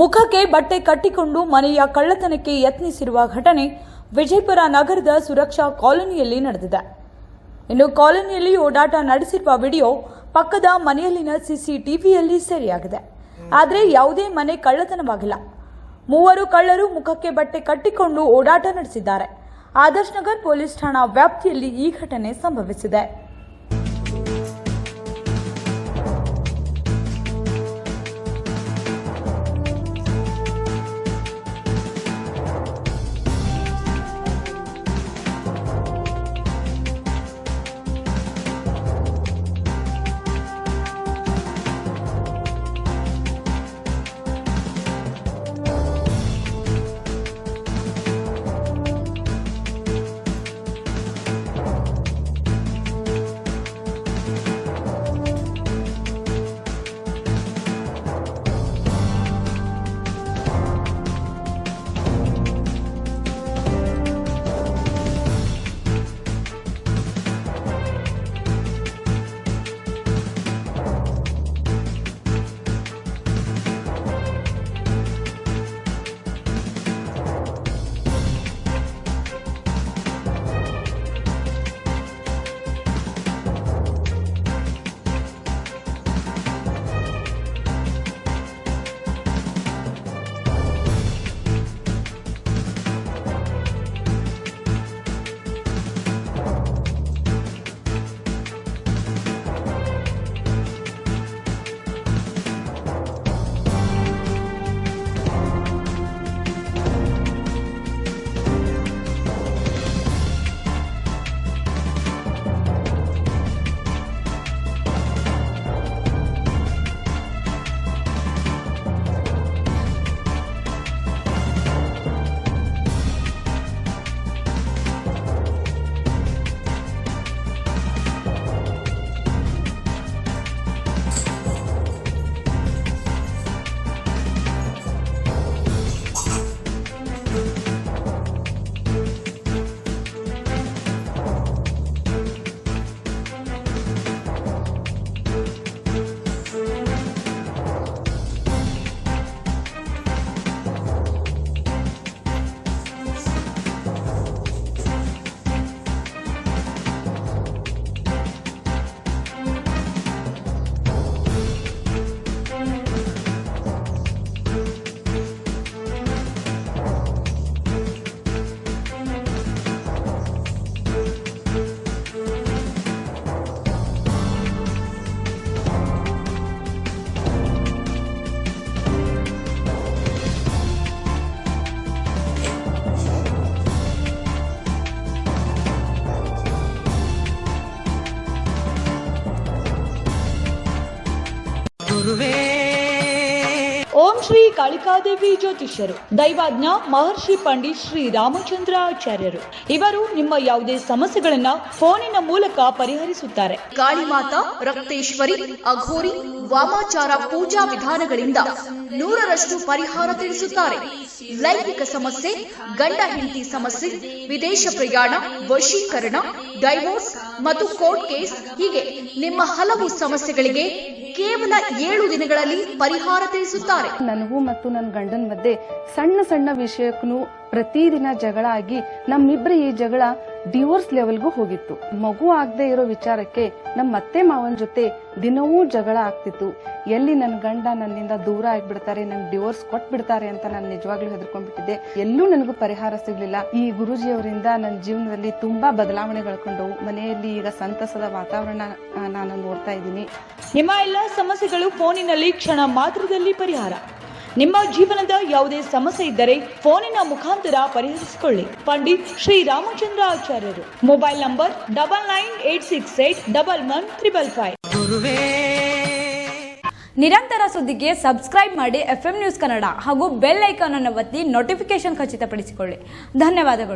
ಮುಖಕ್ಕೆ ಬಟ್ಟೆ ಕಟ್ಟಿಕೊಂಡು ಮನೆಯ ಕಳ್ಳತನಕ್ಕೆ ಯತ್ನಿಸಿರುವ ಘಟನೆ ವಿಜಯಪುರ ನಗರದ ಸುರಕ್ಷಾ ಕಾಲೋನಿಯಲ್ಲಿ ನಡೆದಿದೆ. ಇನ್ನು ಕಾಲೋನಿಯಲ್ಲಿ ಓಡಾಟ ನಡೆಸಿರುವ ವಿಡಿಯೋ ಪಕ್ಕದ ಮನೆಯಲ್ಲಿನ ಸಿಸಿಟಿವಿಯಲ್ಲಿ ಸೆರೆಯಾಗಿದೆ. ಆದರೆ ಯಾವುದೇ ಮನೆ ಕಳ್ಳತನವಾಗಿಲ್ಲ. 3 ಕಳ್ಳರು ಮುಖಕ್ಕೆ ಬಟ್ಟೆ ಕಟ್ಟಿಕೊಂಡು ಓಡಾಟ ನಡೆಸಿದ್ದಾರೆ. ಆದರ್ಶ್ ನಗರ್ ಪೊಲೀಸ್ ಠಾಣಾ ವ್ಯಾಪ್ತಿಯಲ್ಲಿ ಈ ಘಟನೆ ಸಂಭವಿಸಿದೆ. ಓಂ ಶ್ರೀ ಕಾಳಿಕಾದೇವಿ ಜ್ಯೋತಿಷ್ಯರು, ದೈವಾಜ್ಞ ಮಹರ್ಷಿ ಪಂಡಿತ್ ಶ್ರೀ ರಾಮಚಂದ್ರ ಆಚಾರ್ಯರು. ಇವರು ನಿಮ್ಮ ಯಾವುದೇ ಸಮಸ್ಯೆಗಳನ್ನ ಫೋನಿನ ಮೂಲಕ ಪರಿಹರಿಸುತ್ತಾರೆ. ಕಾಳಿಮಾತಾ, ರಕ್ತೇಶ್ವರಿ, ಅಘೋರಿ, ವಾಮಾಚಾರ ಪೂಜಾ ವಿಧಾನಗಳಿಂದ 100ರಷ್ಟು ಪರಿಹಾರ ತಿಳಿಸುತ್ತಾರೆ. ಲೈಂಗಿಕ ಸಮಸ್ಯೆ, ಗಂಡ ಹೆಂಡತಿ ಸಮಸ್ಯೆ, ವಿದೇಶ ಪ್ರಯಾಣ, ವಶೀಕರಣ, ಡೈವೋರ್ಸ್ ಮತ್ತು ಕೋರ್ಟ್ ಕೇಸ್ ಹೀಗೆ ನಿಮ್ಮ ಹಲವು ಸಮಸ್ಯೆಗಳಿಗೆ ಕೇವಲ 7 ದಿನಗಳಲ್ಲಿ ಪರಿಹಾರ ತಿಳಿಸುತ್ತಾರೆ. ನನಗೂ ಮತ್ತು ನನ್ನ ಗಂಡನ ಮಧ್ಯೆ ಸಣ್ಣ ಸಣ್ಣ ವಿಷಯಕ್ಕೂ ಪ್ರತಿದಿನ ಜಗಳ ಆಗಿ ನಮ್ಮಿಬ್ಬರ ಈ ಜಗಳ ಡಿವೋರ್ಸ್ ಲೆವೆಲ್ಗೂ ಹೋಗಿತ್ತು. ಮಗು ಆಗದೆ ಇರೋ ವಿಚಾರಕ್ಕೆ ನಮ್ಮ ಅತ್ತೆ ಮಾವನ ಜೊತೆ ದಿನವೂ ಜಗಳ ಆಗ್ತಿತ್ತು. ಎಲ್ಲಿ ನನ್ನ ಗಂಡ ನನ್ನಿಂದ ದೂರ ಆಗ್ಬಿಡ್ತಾರೆ, ನನ್ ಡಿವೋರ್ಸ್ ಕೊಟ್ಬಿಡ್ತಾರೆ ಅಂತ ನಾನು ನಿಜವಾಗ್ಲೂ ಹೆದರ್ಕೊಂಡ್ಬಿಟ್ಟಿದ್ದೆ. ಎಲ್ಲೂ ನನಗೂ ಪರಿಹಾರ ಸಿಗ್ಲಿಲ್ಲ. ಈ ಗುರೂಜಿಯವರಿಂದ ನನ್ನ ಜೀವನದಲ್ಲಿ ತುಂಬಾ ಬದಲಾವಣೆಗಳ್ಕೊಂಡವು. ಮನೆಯಲ್ಲಿ ಈಗ ಸಂತಸದ ವಾತಾವರಣ ನಾನು ನೋಡ್ತಾ ಇದ್ದೀನಿ. ನಿಮ್ಮ ಎಲ್ಲ ಸಮಸ್ಯೆಗಳು ಫೋನಿನಲ್ಲಿ ಕ್ಷಣ ಮಾತ್ರದಲ್ಲಿ ಪರಿಹಾರ. ನಿಮ್ಮ ಜೀವನದ ಯಾವುದೇ ಸಮಸ್ಯೆ ಇದ್ದರೆ ಫೋನಿನ ಮುಖಾಂತರ ಪರಿಹರಿಸಿಕೊಳ್ಳಿ. ಪಂಡಿತ್ ಶ್ರೀ ರಾಮಚಂದ್ರ ಆಚಾರ್ಯರು. Mobile number 9986811555. ನಿರಂತರ ಸುದ್ದಿಗೆ ಸಬ್ಸ್ಕ್ರೈಬ್ ಮಾಡಿ FM ನ್ಯೂಸ್ ಕನ್ನಡ ಹಾಗೂ ಬೆಲ್ ಐಕಾನ್ ಅನ್ನು ಒತ್ತಿ ನೋಟಿಫಿಕೇಶನ್ ಖಚಿತಪಡಿಸಿಕೊಳ್ಳಿ. ಧನ್ಯವಾದಗಳು.